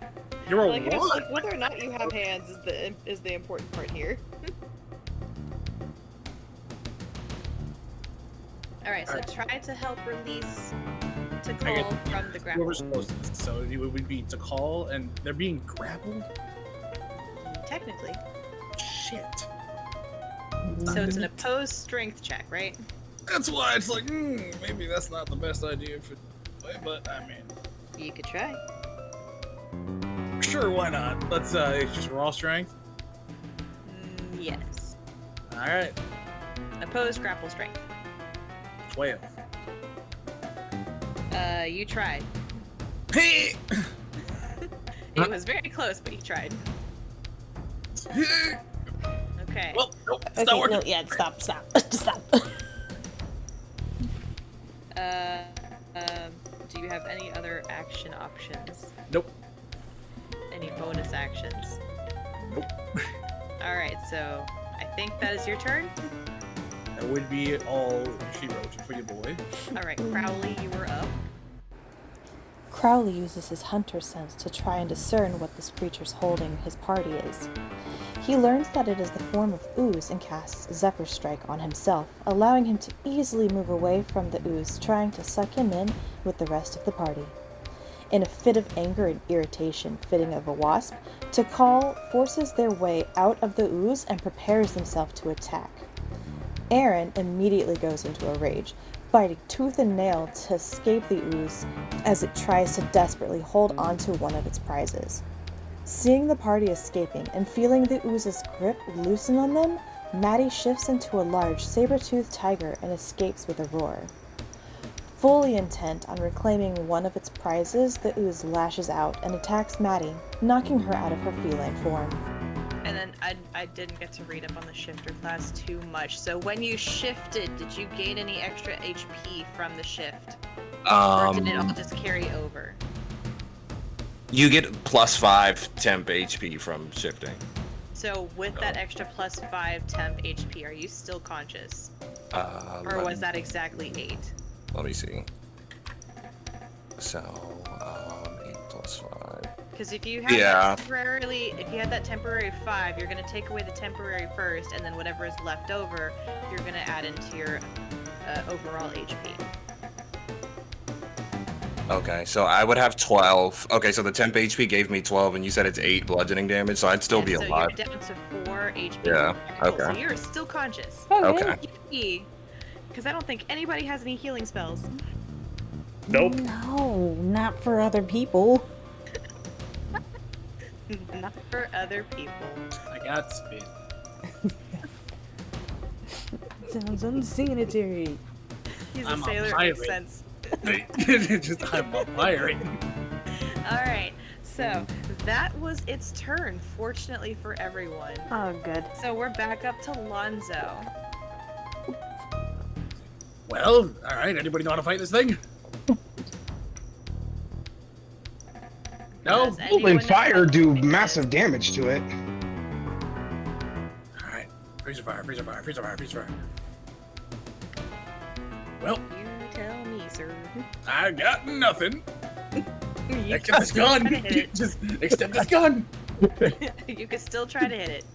you're a Like, it's what? like whether or not you have hands is the important part here. All right, so try to help release to I get- call from the grapple. Whoever's closest. So it would be to call, and they're being grappled. Technically. Shit. So it's an opposed strength check, right? That's why it's like, maybe that's not the best idea for, but I mean, You could try. sure, why not? Let's it's just raw strength. Yes. All right, Opposed grapple strength. 12. You tried. Hey. It was very close, but you tried. Okay. Well, nope, it's Okay, not working. no, yeah, stop. Stop. Do you have any other action options? Nope. Any bonus actions? Nope. All right, so I think that is your turn. That would be all she wrote for your boy. All right, Crowley, you were up. Crowley uses his hunter sense to try and discern what this creature's holding his party is. He learns that it is the form of ooze and casts Zephyr Strike on himself, allowing him to easily move away from the ooze, trying to suck him in with the rest of the party. In a fit of anger and irritation fitting of a wasp, Tikal forces their way out of the ooze and prepares himself to attack. Aaron immediately goes into a rage, fighting tooth and nail to escape the ooze as it tries to desperately hold onto one of its prizes. Seeing the party escaping and feeling the ooze's grip loosen on them, Maddie shifts into a large saber-toothed tiger and escapes with a roar. Fully intent on reclaiming one of its prizes, the ooze lashes out and attacks Maddie, knocking her out of her feline form. And then I didn't get to read up on the shifter class too much. So when you shifted, did you gain any extra HP from the shift? Or did it all just carry over? You get +5 temp HP from shifting. So with that extra +5 temp HP, are you still conscious? Or was that exactly 8? Let me see. So, 8 plus 5. Because if you have Yeah. if you had that temporary 5, you're gonna take away the temporary first, and then whatever is left over, you're gonna add into your overall HP. Okay, so I would have 12. Okay, so the temp HP gave me 12, and you said it's 8 bludgeoning damage, so I'd still be so alive. you're down to 4 HP. Yeah, Cool. okay. So you're still conscious. Okay. Because I don't think anybody has any healing spells. Nope. No, not for other people. Not for other people. I got spit. Sounds unsanitary. He's I'm a a sailor, it pirate. makes sense. Just I'm a pirate. Alright, so that was its turn, fortunately for everyone. Oh, good. So we're back up to Lonzo. Well, all right. Anybody know how to fight this thing? No. Does anyone Well, know then fire how to do fight massive damage to it. All right. Freezer fire. Freezer fire. Freezer fire. Freezer fire. Well, You tell me, sir. I got nothing. You Except can this still gun. try to hit it. Just except this gun. You can still try to hit it.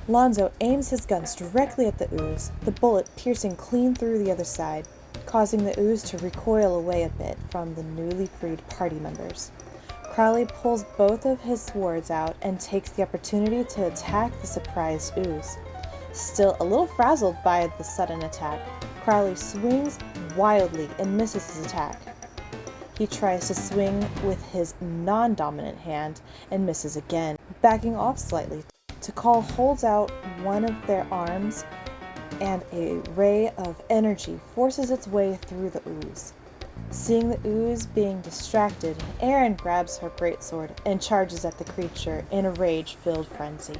Lonzo aims his guns directly at the ooze, the bullet piercing clean through the other side, causing the ooze to recoil away a bit from the newly freed party members. Crowley pulls both of his swords out and takes the opportunity to attack the surprised ooze. Still a little frazzled by the sudden attack, Crowley swings wildly and misses his attack. He tries to swing with his non-dominant hand and misses again, backing off slightly. Tikal holds out one of their arms and a ray of energy forces its way through the ooze. Seeing the ooze being distracted, Aaron grabs her greatsword and charges at the creature in a rage-filled frenzy.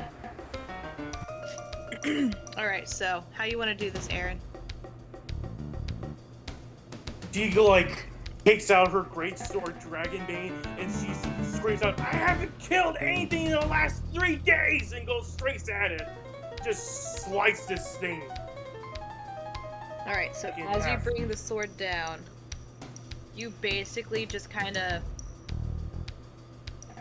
Alright, so how you want to do this, Aaron? She like takes out her great sword, Dragonbane, and she screams out, "I haven't killed anything in the last 3 days!" and goes straight at it. Just slice this thing. Alright, so In as you half. bring the sword down, you basically just kind of...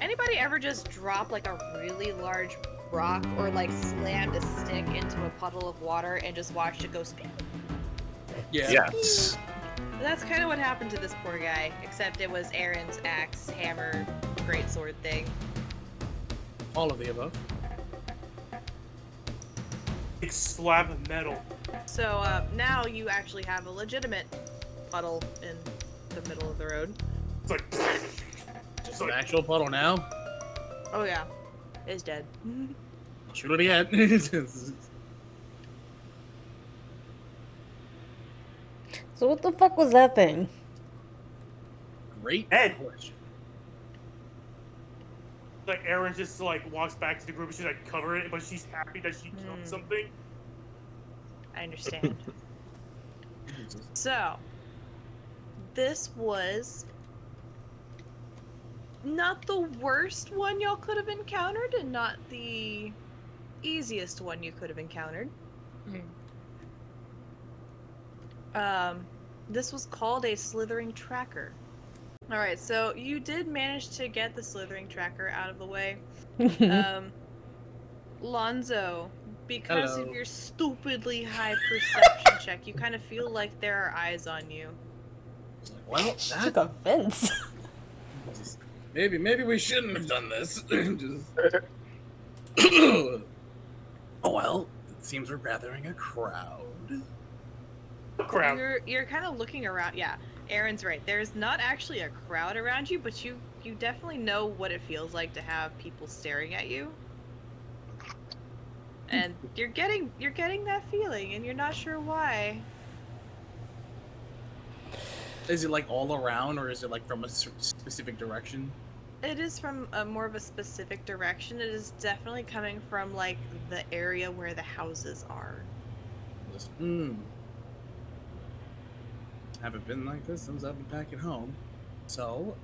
Anybody ever just drop like a really large rock or like slammed a stick into a puddle of water and just watched it go spin? Yeah. Yes. That's kind of what happened to this poor guy, except it was Aaron's axe, hammer, greatsword thing. All of the above. Big slab of metal. So now you actually have a legitimate puddle in the middle of the road. It's like Just an actual puddle now. Oh yeah, it's dead. Shoot it again. So what the fuck was that thing? Great Ed. question. like Aaron just like walks back to the group and she's like cover it, but she's happy that she killed something. I understand. So, this was not the worst one y'all could have encountered, and not the easiest one you could have encountered. This was called a slithering tracker. Alright, so you did manage to get the slithering tracker out of the way. Lonzo, because of Hello. your stupidly high perception check, you kind of feel like there are eyes on you. Well, Took offense. maybe we shouldn't have done this. Oh well, it seems we're gathering a crowd. Crowd. You're kind of looking around. Yeah, Aaron's right. There's not actually a crowd around you, but you definitely know what it feels like to have people staring at you. And you're getting that feeling, and you're not sure why. Is it like all around, or is it like from a specific direction? It is from a more of a specific direction. It is definitely coming from like the area where the houses are. Just, haven't been like this since I've been back at home. So,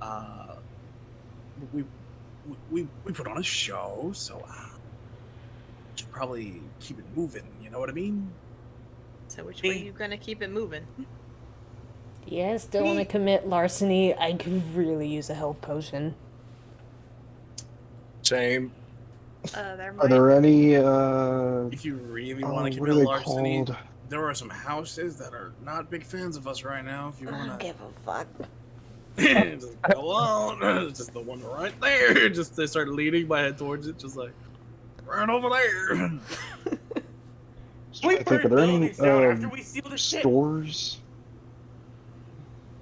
we put on a show, so should probably keep it moving. You know what I mean? So which way Hey. you gonna keep it moving? Yes, don't want to commit larceny. I could really use a health potion. Same. There Are might. there any If you really oh, want to what are commit they larceny, called? there are some houses that are not big fans of us right now. If you I don't want give a fuck. to just go on, just the one right there. Just they start leading my head towards it, just like right over there. We I think, are burned there any buildings down after we sealed the ship. stores?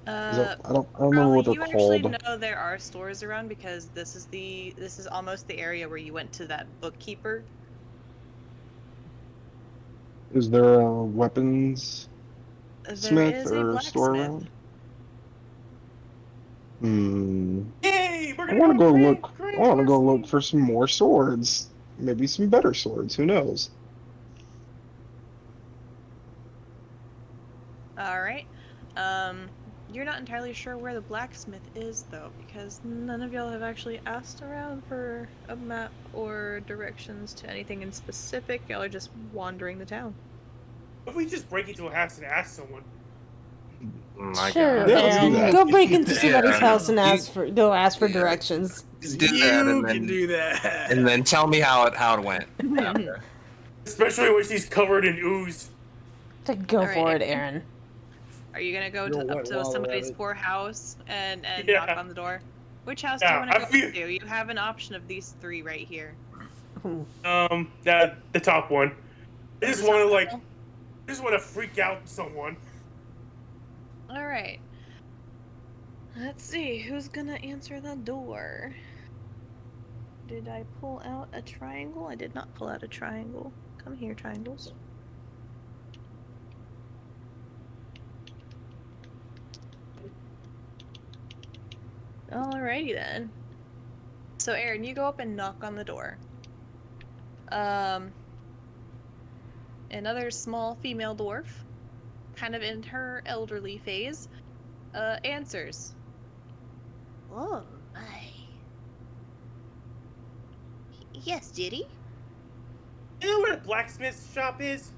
Is that, I don't remember Probably what they're you actually called. know there are stores around because this is almost the area where you went to that bookkeeper. Is there a weapons There smith is a or store blacksmith. around? Hmm. Yay! We're I gonna want to go go grand, look. I grand want to go larceny. look for some more swords. Maybe some better swords. Who knows? All right. You're not entirely sure where the blacksmith is though, because none of y'all have actually asked around for a map or directions to anything in specific. Y'all are just wandering the town. If we just break into a house and ask someone, My Sure, God. Yeah, let's do Aaron. that. Go break into somebody's Yeah. house and go ask for Yeah. directions. Do that, You and can then do that. and then tell me how it went. After. especially when she's covered in ooze. Go All right, for it, Aaron. Aaron. Are you gonna go You're up wet to wall somebody's rabbit. poor house and knock Yeah. on the door? Which house do you Yeah, want to I go up feel- to? You have an option of these three right here. The top one. I just The want to top like, level? I just want to freak out someone. All right. Let's see who's gonna answer the door. Did I pull out a triangle? I did not pull out a triangle. Come here, triangles. Alrighty then. So Aaron, you go up and knock on the door. Another small female dwarf, kind of in her elderly phase, answers. Oh my. Yes, Diddy? You know where the blacksmith shop is?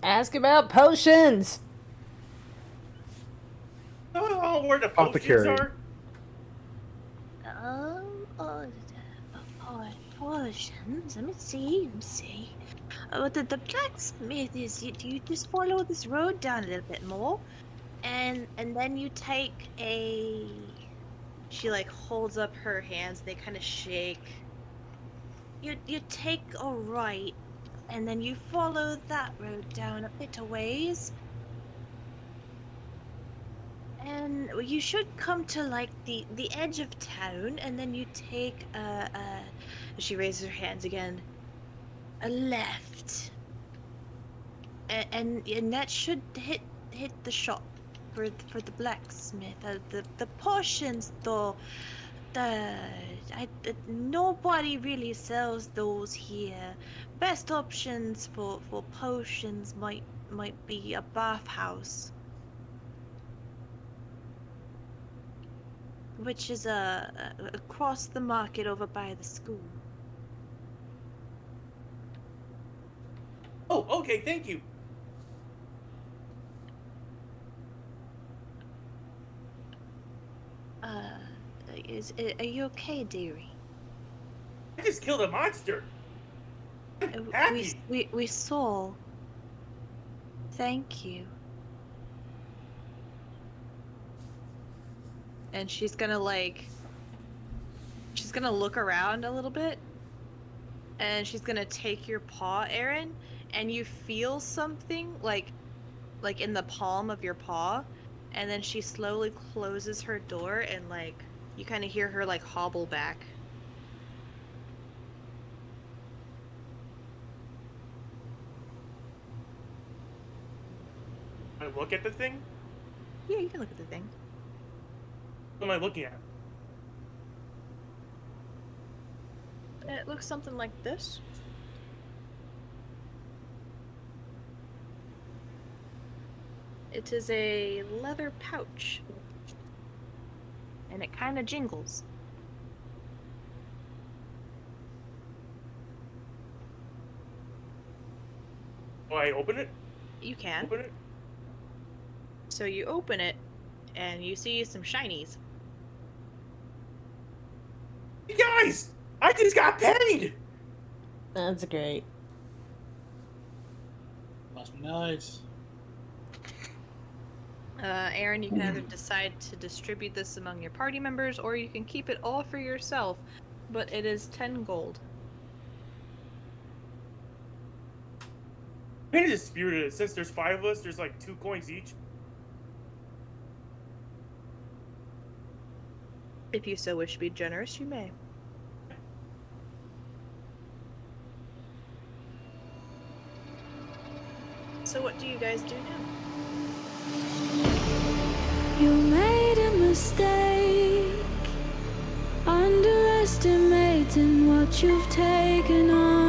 Ask about potions. Oh, where the potions Apothecary. are? Oh, potions. Let me see. Oh, the blacksmith is. You just follow this road down a little bit more, and then you take a. She like holds up her hands. They kind of shake. You take a right, and then you follow that road down a bit a ways, and you should come to like the edge of town, and then you take she raises her hands again, a left, and that should hit the shop for the blacksmith. The potions though, nobody really sells those here. Best options for potions might be a bathhouse, which is across the market over by the school. Oh, okay, thank you. Are you okay, dearie? I just killed a monster. I'm happy. We saw. Thank you. And she's gonna look around a little bit, and she's gonna take your paw, Aaron, and you feel something like in the palm of your paw, and then she slowly closes her door, and like you kind of hear her like hobble back. I look at the thing. Yeah, you can look at the thing. What am I looking at? It looks something like this. It is a leather pouch, and it kind of jingles. Do I open it? You can. Open it. So you open it, and you see some shinies. You guys, I just got paid. That's great. Must be nice. Aaron, you can either decide to distribute this among your party members, or you can keep it all for yourself, but it is 10 gold. I'm gonna dispute it. Since there's 5 of us, there's like 2 coins each. If you so wish to be generous, you may. So what do you guys do now? You made a mistake, underestimating what you've taken on.